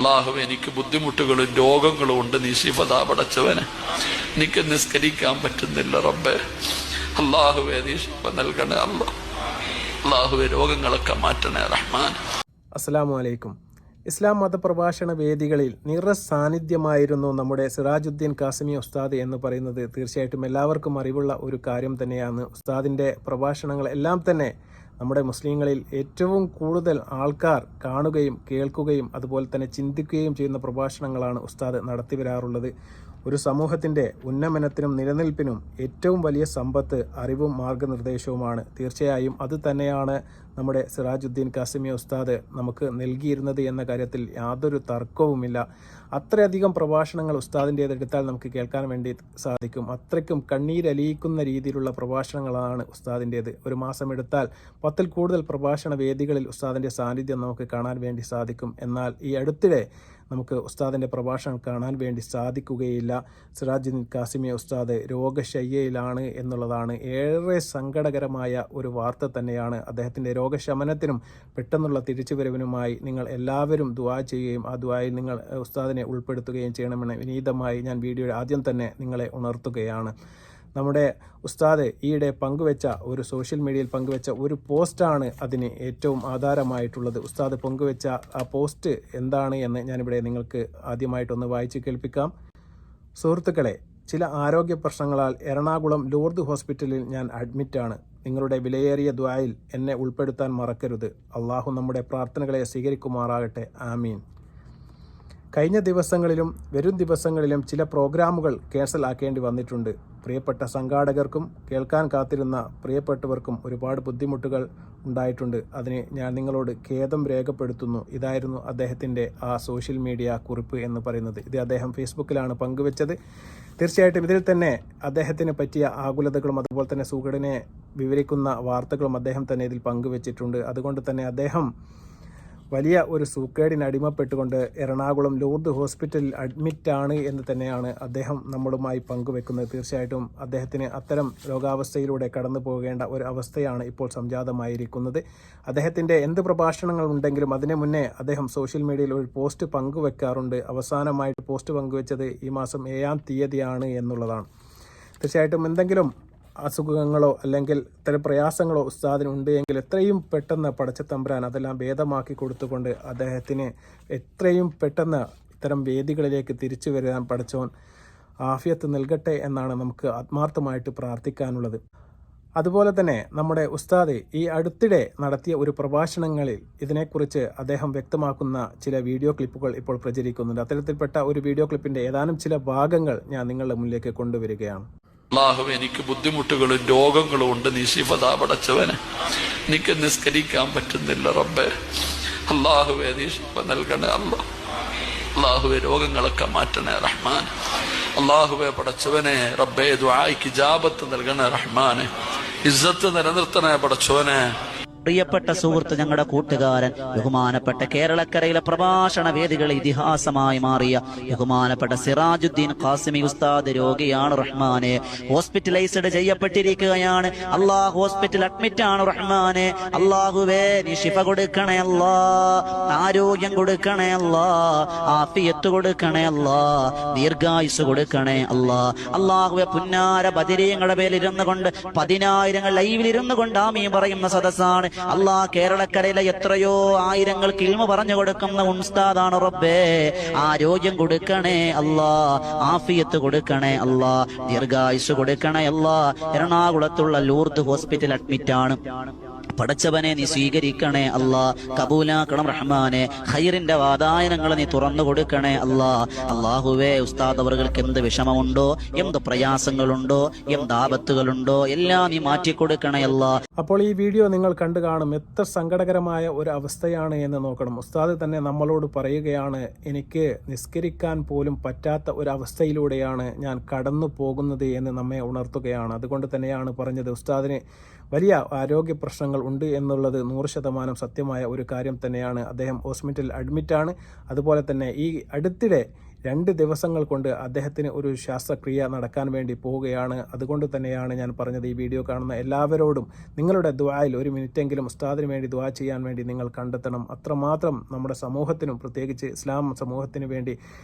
അള്ളാഹു എനിക്ക് ബുദ്ധിമുട്ടുകളും രോഗങ്ങളും ഉണ്ട്, നീ ശിഫദാ പടച്ചവനെ. എനിക്ക് നിസ്കരിക്കാൻ പറ്റുന്നില്ല റബ്ബേ. അള്ളാഹുവേ നീ ശിഫ നൽകണേ അള്ളാഹുവേ, രോഗങ്ങളൊക്കെ മാറ്റണേ റഹ്മാൻ. അസ്സലാമു അലൈക്കും. ഇസ്ലാം മതപ്രഭാഷണ വേദികളിൽ സാന്നിധ്യമായിരുന്നു നമ്മുടെ സിറാജുദ്ദീൻ കാസിമി ഉസ്താദ് എന്ന് പറയുന്നത് തീർച്ചയായിട്ടും എല്ലാവർക്കും അറിവുള്ള ഒരു കാര്യം തന്നെയാണ്. ഉസ്താദിൻ്റെ പ്രഭാഷണങ്ങൾ എല്ലാം തന്നെ നമ്മുടെ മുസ്ലിങ്ങളിൽ ഏറ്റവും കൂടുതൽ ആൾക്കാർ കാണുകയും കേൾക്കുകയും അതുപോലെ തന്നെ ചിന്തിക്കുകയും ചെയ്യുന്ന പ്രഭാഷണങ്ങളാണ് ഉസ്താദ് നടത്തി വരാറുള്ളത്. ഒരു സമൂഹത്തിൻ്റെ ഉന്നമനത്തിനും നിലനിൽപ്പിനും ഏറ്റവും വലിയ സമ്പത്ത് അറിവും മാർഗനിർദ്ദേശവുമാണ്. തീർച്ചയായും അത് തന്നെയാണ് നമ്മുടെ സിറാജുദ്ദീൻ കാസിമി ഉസ്താദ് നമുക്ക് നൽകിയിരുന്നത് എന്ന കാര്യത്തിൽ യാതൊരു തർക്കവുമില്ല. അത്രയധികം പ്രഭാഷണങ്ങൾ ഉസ്താദിൻ്റേത് എടുത്താൽ നമുക്ക് കേൾക്കാൻ വേണ്ടി സാധിക്കും. അത്രയ്ക്കും കണ്ണീരലിയിക്കുന്ന രീതിയിലുള്ള പ്രഭാഷണങ്ങളാണ് ഉസ്താദിൻ്റേത്. ഒരു മാസം എടുത്താൽ 10-ൽ കൂടുതൽ പ്രഭാഷണ വേദികളിൽ ഉസ്താദിൻ്റെ സാന്നിധ്യം നമുക്ക് കാണാൻ വേണ്ടി സാധിക്കും. എന്നാൽ ഈ അടുത്തിടെ നമുക്ക് ഉസ്താദിൻ്റെ പ്രഭാഷണം കാണാൻ വേണ്ടി സാധിക്കുകയില്ല. സിറാജുദ്ദീൻ കാസിമി ഉസ്താദ് രോഗശയ്യയിലാണ് എന്നുള്ളതാണ് ഏറെ സങ്കടകരമായ ഒരു വാർത്ത തന്നെയാണ്. അദ്ദേഹത്തിൻ്റെ രോഗശമനത്തിനും പെട്ടെന്നുള്ള തിരിച്ചുവരവിനുമായി നിങ്ങൾ എല്ലാവരും ദുആ ചെയ്യുകയും ആ ദുആയിൽ നിങ്ങൾ ഉസ്താദിനെ ഉൾപ്പെടുത്തുകയും ചെയ്യണമെന്ന് വിനീതമായി ഞാൻ വീഡിയോയുടെ ആദ്യം തന്നെ നിങ്ങളെ ഉണർത്തുകയാണ്. നമ്മുടെ ഉസ്താദ് ഈയിടെ ഒരു സോഷ്യൽ മീഡിയയിൽ പങ്കുവെച്ച ഒരു പോസ്റ്റാണ് അതിന് ഏറ്റവും ആധാരമായിട്ടുള്ളത്. ഉസ്താദ് പങ്കുവെച്ച ആ പോസ്റ്റ് എന്താണ് എന്ന് ഞാനിവിടെ നിങ്ങൾക്ക് ആദ്യമായിട്ടൊന്ന് വായിച്ചു കേൾപ്പിക്കാം. സുഹൃത്തുക്കളെ, ചില ആരോഗ്യ പ്രശ്നങ്ങളാൽ എറണാകുളം ലൂർദ് ഹോസ്പിറ്റലിൽ ഞാൻ അഡ്മിറ്റാണ്. നിങ്ങളുടെ വിലയേറിയ ദുആയിൽ എന്നെ ഉൾപ്പെടുത്താൻ മറക്കരുത്. അള്ളാഹു നമ്മുടെ പ്രാർത്ഥനകളെ സ്വീകരിക്കുമാറാകട്ടെ. ആമീൻ. കഴിഞ്ഞ ദിവസങ്ങളിലും വരും ദിവസങ്ങളിലും ചില പ്രോഗ്രാമുകൾ ക്യാൻസൽ ആക്കേണ്ടി വന്നിട്ടുണ്ട്. പ്രിയപ്പെട്ട സംഘാടകർക്കും കേൾക്കാൻ കാത്തിരുന്ന പ്രിയപ്പെട്ടവർക്കും ഒരുപാട് ബുദ്ധിമുട്ടുകൾ ഉണ്ടായിട്ടുണ്ട്. അതിന് ഞാൻ നിങ്ങളോട് ഖേദം രേഖപ്പെടുത്തുന്നു. ഇതായിരുന്നു അദ്ദേഹത്തിൻ്റെ ആ സോഷ്യൽ മീഡിയ കുറിപ്പ് എന്ന് പറയുന്നത്. ഇത് അദ്ദേഹം ഫേസ്ബുക്കിലാണ് പങ്കുവെച്ചത്. തീർച്ചയായിട്ടും ഇതിൽ തന്നെ അദ്ദേഹത്തിന് പറ്റിയ ആകുലതകളും അതുപോലെ തന്നെ സൂക്കടിനെ വിവരിക്കുന്ന വാർത്തകളും അദ്ദേഹം തന്നെ ഇതിൽ പങ്കുവെച്ചിട്ടുണ്ട്. അതുകൊണ്ട് തന്നെ അദ്ദേഹം വലിയ ഒരു സൂക്കേടിന് അടിമപ്പെട്ടുകൊണ്ട് എറണാകുളം ലൂർദ് ഹോസ്പിറ്റലിൽ അഡ്മിറ്റാണ് എന്ന് തന്നെയാണ് അദ്ദേഹം നമ്മളുമായി പങ്കുവെക്കുന്നത്. തീർച്ചയായിട്ടും അദ്ദേഹത്തിന് അത്തരം രോഗാവസ്ഥയിലൂടെ കടന്നു പോകേണ്ട ഒരു അവസ്ഥയാണ് ഇപ്പോൾ സംജാതമായിരിക്കുന്നത്. അദ്ദേഹത്തിൻ്റെ എന്ത് പ്രഭാഷണങ്ങൾ ഉണ്ടെങ്കിലും അതിനു മുന്നേ അദ്ദേഹം സോഷ്യൽ മീഡിയയിൽ ഒരു പോസ്റ്റ് പങ്കുവെക്കാറുണ്ട്. അവസാനമായിട്ട് പോസ്റ്റ് പങ്കുവെച്ചത് ഈ മാസം 7-ാം തീയതിയാണ് എന്നുള്ളതാണ്. തീർച്ചയായിട്ടും എന്തെങ്കിലും അസുഖങ്ങളോ അല്ലെങ്കിൽ ഇത്തരം പ്രയാസങ്ങളോ ഉസ്താദിനുണ്ട് എങ്കിൽ എത്രയും പെട്ടെന്ന് പടച്ചതമ്പുരാൻ അതെല്ലാം ഭേദമാക്കി കൊടുത്തുകൊണ്ട് അദ്ദേഹത്തിന് എത്രയും പെട്ടെന്ന് ഇത്തരം വേദികളിലേക്ക് തിരിച്ചു വരാൻ പടച്ചോൻ ആഫിയത്ത് നൽകട്ടെ എന്നാണ് നമുക്ക് ആത്മാർത്ഥമായിട്ട് പ്രാർത്ഥിക്കാനുള്ളത്. അതുപോലെ തന്നെ നമ്മുടെ ഉസ്താദ് ഈ അടുത്തിടെ നടത്തിയ ഒരു പ്രഭാഷണങ്ങളിൽ ഇതിനെക്കുറിച്ച് അദ്ദേഹം വ്യക്തമാക്കുന്ന ചില വീഡിയോ ക്ലിപ്പുകൾ ഇപ്പോൾ പ്രചരിക്കുന്നുണ്ട്. അത്തരത്തിൽപ്പെട്ട ഒരു വീഡിയോ ക്ലിപ്പിൻ്റെ ഏതാനും ചില ഭാഗങ്ങൾ ഞാൻ നിങ്ങളുടെ മുന്നിലേക്ക് കൊണ്ടുവരികയാണ്. അള്ളാഹു എനിക്ക് ബുദ്ധിമുട്ടുകളും രോഗങ്ങളും ഉണ്ട്, നീ ശിഫദാ പടച്ചവനെ. എനിക്ക് നിസ്കരിക്കാൻ പറ്റുന്നില്ല റബ്ബേ. അള്ളാഹുവേ നീ ശിഫ നൽകണേ അള്ളാഹുവേ, രോഗങ്ങളൊക്കെ മാറ്റണേ റഹ്മാൻ. അള്ളാഹുവേ പടച്ചവനെ റബ്ബേ, ദുആയ്ക്ക് ഇജാബത്ത് നൽകണേ റഹ്മാനെ. ഇസ്സത്ത് നിലനിർത്തണേ പടച്ചവനെ. പ്രിയപ്പെട്ട സുഹൃത്ത്, ഞങ്ങളുടെ കൂട്ടുകാരൻ, ബഹുമാനപ്പെട്ട കേരളക്കരയിലെ പ്രഭാഷണ വേദികളെ ഇതിഹാസമായി മാറിയ ബഹുമാനപ്പെട്ട സിറാജുദ്ദീൻ കാസിമി ഉസ്താദ് രോഗിയാണ് റഹ്മാനെ. ഹോസ്പിറ്റലൈസ്ഡ് ചെയ്യപ്പെട്ടിരിക്കുകയാണ്. അള്ളാഹ് ഹോസ്പിറ്റൽ അഡ്മിറ്റ് ആണ് റഹ്മാനെ. അള്ളാഹുവേ നീ ശിഫ കൊടുക്കണേ അല്ലാ, ആരോഗ്യം കൊടുക്കണേ അല്ലാ, ആഫിയത്ത് കൊടുക്കണേ അല്ലാ, ദീർഘായുസ് കൊടുക്കണേ അല്ലാ. അള്ളാഹുവെ പുന്നാര ബദരീങ്ങളുടെ പേരിരുന്നു കൊണ്ട് 10,000 ലൈവിലിരുന്നു കൊണ്ട് ആമീൻ പറയുന്ന സദസ്സാണ്. അള്ളാഹ് കേരളക്കരയിലെ എത്രയോ ആയിരങ്ങൾക്ക് ഇൽമ പറഞ്ഞു കൊടുക്കുന്ന ഉസ്താദാണ് റബ്ബേ. ആരോഗ്യം കൊടുക്കണേ അല്ലാ, ആഫിയത്ത് കൊടുക്കണേ അല്ലാ, ദീർഘായുസ് കൊടുക്കണേ അല്ലാ. എറണാകുളത്തുള്ള ലൂർദ് ഹോസ്പിറ്റൽ അഡ്മിറ്റാണ്. പടച്ചവനെ നീ സ്വീകരിക്കണേ അല്ലാ, കബൂലാക്കണം റഹ്മാനെ. ഖൈറിന്റെ വാതായനങ്ങൾ നീ തുറന്നു കൊടുക്കണേ അല്ലാ. അല്ലാഹുവേ, ഉസ്താദ് അവർക്ക് എന്ത് വിഷമമുണ്ടോ, എന്ത് പ്രയാസങ്ങളുണ്ടോ, എന്ത് ആപത്തുകളുണ്ടോ എല്ലാം നീ മാറ്റിക്കൊടുക്കണേ അല്ലാ. അപ്പോൾ ഈ വീഡിയോ നിങ്ങൾ കണ്ടു കാണും. എത്ര സങ്കടകരമായ ഒരു അവസ്ഥയാണ് എന്ന് നോക്കണം. ഉസ്താദ് തന്നെ നമ്മളോട് പറയുകയാണ്, എനിക്ക് നിസ്കരിക്കാൻ പോലും പറ്റാത്ത ഒരു അവസ്ഥയിലൂടെയാണ് ഞാൻ കടന്നു പോകുന്നത് എന്ന് നമ്മെ ഉണർത്തുകയാണ്. അതുകൊണ്ട് തന്നെയാണ് പറഞ്ഞത്, ഉസ്താദിന് വലിയ ആരോഗ്യ പ്രശ്നങ്ങൾ ഉണ്ട് എന്നുള്ളത് 100% സത്യമായ ഒരു കാര്യം തന്നെയാണ്. അദ്ദേഹം ഹോസ്പിറ്റലിൽ അഡ്മിറ്റാണ്. അതുപോലെ തന്നെ ഈ അടുത്തിടെ 2 ദിവസങ്ങൾ കൊണ്ട് അദ്ദേഹത്തിന് ഒരു ശസ്ത്രക്രിയ നടക്കാൻ വേണ്ടി പോവുകയാണ്. അതുകൊണ്ട് തന്നെയാണ് ഞാൻ പറഞ്ഞത്, ഈ വീഡിയോ കാണുന്ന എല്ലാവരോടും നിങ്ങളുടെ ദുആയിൽ 1 മിനിറ്റെങ്കിലും ഉസ്താദിന് വേണ്ടി ദുആ ചെയ്യാൻ വേണ്ടി നിങ്ങൾ കണ്ടെത്തണം. അത്രമാത്രം നമ്മുടെ സമൂഹത്തിനും, പ്രത്യേകിച്ച് ഇസ്ലാം സമൂഹത്തിന് വേണ്ടി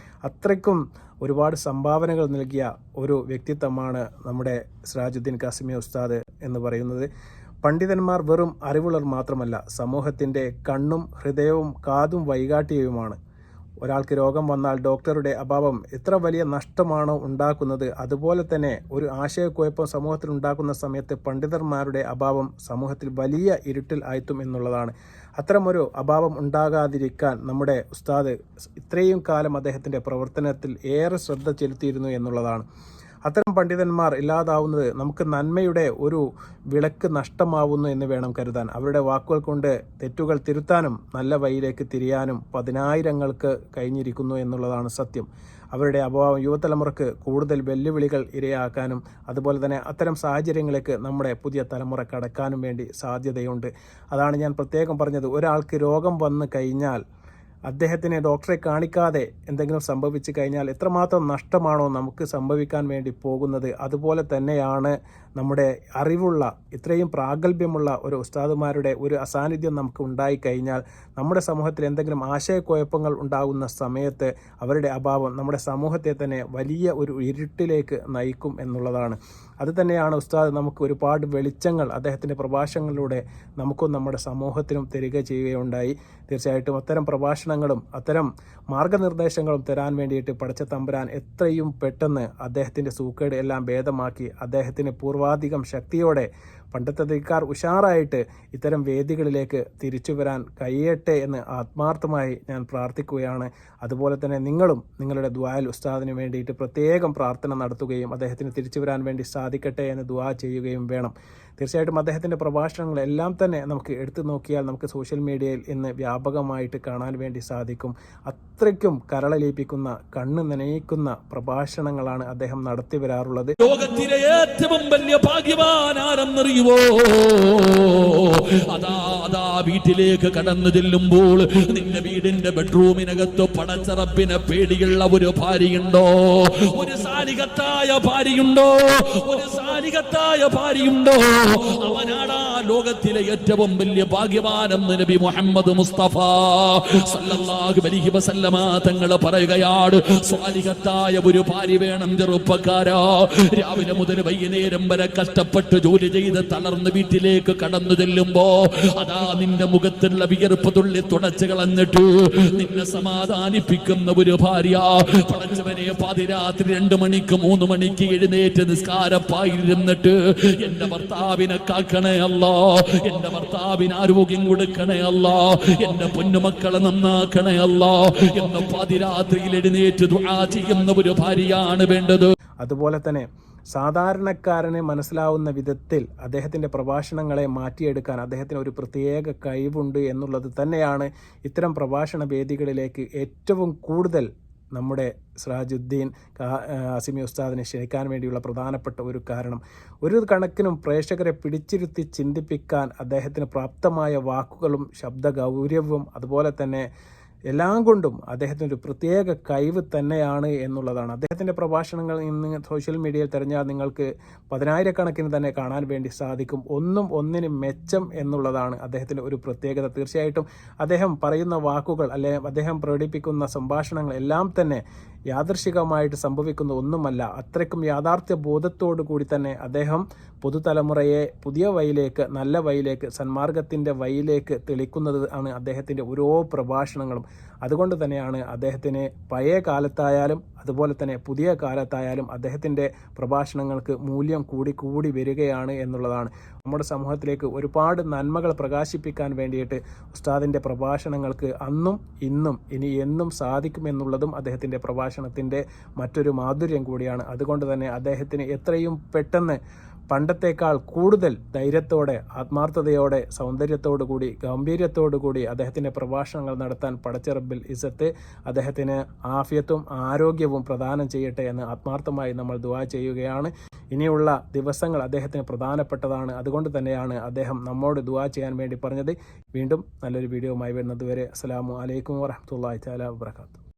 അത്രയ്ക്കും ഒരുപാട് സംഭാവനകൾ നൽകിയ ഒരു വ്യക്തിത്വമാണ് നമ്മുടെ സിറാജുദ്ദീൻ കാസിമി ഉസ്താദ് എന്ന് പറയുന്നത്. പണ്ഡിതന്മാർ വെറും അറിവുള്ളവർ മാത്രമല്ല, സമൂഹത്തിൻ്റെ കണ്ണും ഹൃദയവും കാതും വൈകാട്ടിയുമാണ്. ഒരാൾക്ക് രോഗം വന്നാൽ ഡോക്ടറുടെ അഭാവം എത്ര വലിയ നഷ്ടമാണോ ഉണ്ടാക്കുന്നത്, അതുപോലെ തന്നെ ഒരു ആശയക്കുഴപ്പം സമൂഹത്തിൽ ഉണ്ടാക്കുന്ന സമയത്ത് പണ്ഡിതന്മാരുടെ അഭാവം സമൂഹത്തിൽ വലിയ ഇരുട്ടിൽ ആഴ്ത്തും എന്നുള്ളതാണ്. അത്തരമൊരു അഭാവം ഉണ്ടാകാതിരിക്കാൻ നമ്മുടെ ഉസ്താദ് ഇത്രയും കാലം അദ്ദേഹത്തിൻ്റെ പ്രവർത്തനത്തിൽ ഏറെ ശ്രദ്ധ ചെലുത്തിയിരുന്നു എന്നുള്ളതാണ്. അത്തരം പണ്ഡിതന്മാർ ഇല്ലാതാവുന്നത് നമുക്ക് നന്മയുടെ ഒരു വിളക്ക് നഷ്ടമാവുന്നു എന്ന് വേണം കരുതാൻ. അവരുടെ വാക്കുകൾ കൊണ്ട് തെറ്റുകൾ തിരുത്താനും നല്ല വഴിയിലേക്ക് തിരിയാനും 10,000-ങ്ങൾക്ക് കഴിഞ്ഞിരിക്കുന്നു എന്നുള്ളതാണ് സത്യം. അവരുടെ അഭാവം യുവതലമുറക്ക് കൂടുതൽ വെല്ലുവിളികൾ ഇരയാക്കാനും അതുപോലെ തന്നെ അത്തരം സാഹചര്യങ്ങളിലേക്ക് നമ്മുടെ പുതിയ തലമുറ കടക്കാനും വേണ്ടി സാധ്യതയുണ്ട്. അതാണ് ഞാൻ പ്രത്യേകം പറഞ്ഞത്. ഒരാൾക്ക് രോഗം വന്നു കഴിഞ്ഞാൽ അദ്ദേഹത്തിന് ഡോക്ടറെ കാണിക്കാതെ എന്തെങ്കിലും സംഭവിച്ചു കഴിഞ്ഞാൽ എത്രമാത്രം നഷ്ടമാണോ നമുക്ക് സംഭവിക്കാൻ വേണ്ടി പോകുന്നത്. അതുപോലെ തന്നെയാണ് നമ്മുടെ അറിവുള്ള, ഇത്രയും പ്രാഗൽഭ്യമുള്ള ഒരു ഉസ്താദുമാരുടെ ഒരു അസാന്നിധ്യം നമുക്ക് ഉണ്ടായിക്കഴിഞ്ഞാൽ നമ്മുടെ സമൂഹത്തിൽ എന്തെങ്കിലും ആശയക്കുഴപ്പങ്ങൾ ഉണ്ടാകുന്ന സമയത്ത് അവരുടെ അഭാവം നമ്മുടെ സമൂഹത്തെ തന്നെ വലിയ ഒരു ഇരുട്ടിലേക്ക് നയിക്കും എന്നുള്ളതാണ്. അത് തന്നെയാണ് ഉസ്താദ് നമുക്ക് ഒരുപാട് വെളിച്ചങ്ങൾ അദ്ദേഹത്തിൻ്റെ പ്രഭാഷണങ്ങളിലൂടെ നമുക്കും നമ്മുടെ സമൂഹത്തിനും തരിക ചെയ്യുകയുണ്ടായി. തീർച്ചയായിട്ടും അത്തരം പ്രഭാഷണങ്ങളും അത്തരം മാർഗനിർദ്ദേശങ്ങളും തരാൻ വേണ്ടിയിട്ട് പടച്ച തമ്പുരാൻ എത്രയും പെട്ടെന്ന് അദ്ദേഹത്തിൻ്റെ സൂക്കേട് എല്ലാം ഭേദമാക്കി അദ്ദേഹത്തിന് പൂർവാധികം ശക്തിയോടെ പണ്ടത്തേക്കാർ ഉഷാറായിട്ട് ഇത്തരം വേദികളിലേക്ക് തിരിച്ചു വരാൻ കഴിയട്ടെ എന്ന് ആത്മാർത്ഥമായി ഞാൻ പ്രാർത്ഥിക്കുകയാണ്. അതുപോലെ തന്നെ നിങ്ങളും നിങ്ങളുടെ ദുആയിൽ ഉസ്താദിന് വേണ്ടിയിട്ട് പ്രത്യേകം പ്രാർത്ഥന നടത്തുകയും അദ്ദേഹത്തിന് തിരിച്ചു വരാൻ വേണ്ടി സാധിക്കട്ടെ എന്ന് ദുആ ചെയ്യുകയും വേണം. തീർച്ചയായിട്ടും അദ്ദേഹത്തിൻ്റെ പ്രഭാഷണങ്ങളെല്ലാം തന്നെ നമുക്ക് എടുത്തു നോക്കിയാൽ നമുക്ക് സോഷ്യൽ മീഡിയയിൽ ഇന്ന് വ്യാപകമായിട്ട് കാണാൻ വേണ്ടി സാധിക്കും. അത്രയ്ക്കും കരളലിയിപ്പിക്കുന്ന, കണ്ണ് നനയിക്കുന്ന പ്രഭാഷണങ്ങളാണ് അദ്ദേഹം നടത്തി വരാറുള്ളത്. ലോകത്തിലെ ഏറ്റവും വലിയ ഭാഗ്യവാൻ ആരെന്നറിയുവോ? അതാ വീട്ടിലേക്ക് കടന്നു ചെല്ലുമ്പോൾ നിന്റെ വീടിന്റെ ബെഡ്റൂമിനകത്ത് പടച്ചറപ്പിനെ പേടിയുള്ള ഒരു ഭാര്യയുണ്ടോ? ഒരു സാലികത്തായ ഭാര്യയുണ്ടോ? ഒരു സാലികത്തായ ഭാര്യയുണ്ടോ? അവനാടാ ലോകത്തിലെ ഏറ്റവും വലിയ ഭാഗ്യവാനെന്ന് നബി മുഹമ്മദ് മുസ്തഫ സല്ലല്ലാഹു അലൈഹി വസല്ലമ തങ്ങൾ പറയുകയാണ്. സ്വാലിഹത്തായ ഒരു ഭാര്യ വേണം ചെറുപ്പക്കാരാ. രാവിലെ മുതൽ വൈകുന്നേരം വരെ കഷ്ടപ്പെട്ട് ജോലി ചെയ്ത് തളർന്ന് വീട്ടിലേക്ക് കടന്നു ചെല്ലുമ്പോ അതാ നിന്റെ മുഖത്തുള്ള വിയർപ്പ് തുള്ളി തുടച്ചു കളഞ്ഞിട്ട് നിന്നെ സമാധാനിപ്പിക്കുന്ന ഒരു ഭാര്യ. പടച്ചവനെ, പാതിരാത്രി 2 മണിക്ക് 3 മണിക്ക് എഴുന്നേറ്റ് നിസ്കാരപ്പായിരുന്നിട്ട് എന്റെ ഭർത്താവിനെ കാക്കണേ അല്ലാ, എന്റെ ഭർത്താവിന് ആരോഗ്യം കൊടുക്കണേ അല്ലാ, എന്റെ പൊന്നുമക്കളെ നന്നാക്കണേ അല്ലാ എന്ന പാതിരാത്രിയിൽ എഴുന്നേറ്റ് ദുആ ചെയ്യുന്ന ഒരു ഭാര്യയാണ് വേണ്ടത്. അതുപോലെ തന്നെ സാധാരണക്കാരനെ മനസ്സിലാവുന്ന വിധത്തിൽ അദ്ദേഹത്തിൻ്റെ പ്രഭാഷണങ്ങളെ മാറ്റിയെടുക്കാൻ അദ്ദേഹത്തിന് ഒരു പ്രത്യേക കഴിവുണ്ട് എന്നുള്ളത് തന്നെയാണ് ഇത്തരം പ്രഭാഷണ വേദികളിലേക്ക് ഏറ്റവും കൂടുതൽ നമ്മുടെ സിറാജുദ്ദീൻ കാസിമി ഉസ്താദിനെ ക്ഷണിക്കാൻ വേണ്ടിയുള്ള പ്രധാനപ്പെട്ട ഒരു കാരണം. ഒരു കണക്കിനും പ്രേക്ഷകരെ പിടിച്ചിരുത്തി ചിന്തിപ്പിക്കാൻ അദ്ദേഹത്തിന് പ്രാപ്തമായ വാക്കുകളും ശബ്ദ ഗൗരവവും അതുപോലെ തന്നെ എല്ലാം കൊണ്ടും അദ്ദേഹത്തിന് ഒരു പ്രത്യേക കഴിവ് തന്നെയാണ് എന്നുള്ളതാണ്. അദ്ദേഹത്തിൻ്റെ പ്രഭാഷണങ്ങൾ ഇന്ന് സോഷ്യൽ മീഡിയയിൽ തിരഞ്ഞാൽ നിങ്ങൾക്ക് 10,000-കണക്കിന് തന്നെ കാണാൻ വേണ്ടി സാധിക്കും. ഒന്നിന് മെച്ചം എന്നുള്ളതാണ് അദ്ദേഹത്തിൻ്റെ ഒരു പ്രത്യേകത. തീർച്ചയായിട്ടും അദ്ദേഹം പറയുന്ന വാക്കുകൾ അല്ലെങ്കിൽ അദ്ദേഹം പ്രകടിപ്പിക്കുന്ന സംഭാഷണങ്ങൾ എല്ലാം തന്നെ യാദൃശികമായിട്ട് സംഭവിക്കുന്ന ഒന്നുമല്ല. അത്രയ്ക്കും യാഥാർത്ഥ്യ ബോധത്തോടു കൂടി തന്നെ അദ്ദേഹം പുതുതലമുറയെ പുതിയ വഴിയിലേക്ക്, നല്ല വഴിയിലേക്ക്, സന്മാർഗത്തിൻ്റെ വഴിയിലേക്ക് തെളിക്കുന്നത് ആണ് അദ്ദേഹത്തിൻ്റെ ഓരോ പ്രഭാഷണങ്ങളും. അതുകൊണ്ട് തന്നെയാണ് അദ്ദേഹത്തിന് പഴയ കാലത്തായാലും അതുപോലെ തന്നെ പുതിയ കാലത്തായാലും അദ്ദേഹത്തിൻ്റെ പ്രഭാഷണങ്ങൾക്ക് മൂല്യം കൂടി വരികയാണ് എന്നുള്ളതാണ്. നമ്മുടെ സമൂഹത്തിലേക്ക് ഒരുപാട് നന്മകൾ പ്രകാശിപ്പിക്കാൻ വേണ്ടിയിട്ട് ഉസ്താദിൻ്റെ പ്രഭാഷണങ്ങൾക്ക് അന്നും ഇന്നും ഇനി എന്നും സാധിക്കുമെന്നുള്ളതും അദ്ദേഹത്തിൻ്റെ പ്രഭാഷണത്തിൻ്റെ മറ്റൊരു മാധുര്യം കൂടിയാണ്. അതുകൊണ്ട് തന്നെ അദ്ദേഹത്തിന് എത്രയും പെട്ടെന്ന് പണ്ടത്തേക്കാൾ കൂടുതൽ ധൈര്യത്തോടെ, ആത്മാർത്ഥതയോടെ, സൗന്ദര്യത്തോടു കൂടി, ഗാംഭീര്യത്തോടു കൂടി അദ്ദേഹത്തിൻ്റെ പ്രഭാഷണങ്ങൾ നടത്താൻ പടച്ച റബ്ബുൽ ഇസ്സത്ത് അദ്ദേഹത്തിന് ആഫിയത്തും ആരോഗ്യവും പ്രദാനം ചെയ്യട്ടെ എന്ന് ആത്മാർത്ഥമായി നമ്മൾ ദുആ ചെയ്യുകയാണ്. ഇനിയുള്ള ദിവസങ്ങൾ അദ്ദേഹത്തിന് പ്രധാനപ്പെട്ടതാണ്. അതുകൊണ്ട് തന്നെയാണ് അദ്ദേഹം നമ്മോട് ദുആ ചെയ്യാൻ വേണ്ടി പറഞ്ഞത്. വീണ്ടും നല്ലൊരു വീഡിയോയുമായി വരുന്നത് വരെ അസ്സലാമു അലൈക്കും വറഹ്മത്തുള്ളാഹി തആല വബറകാതുഹു.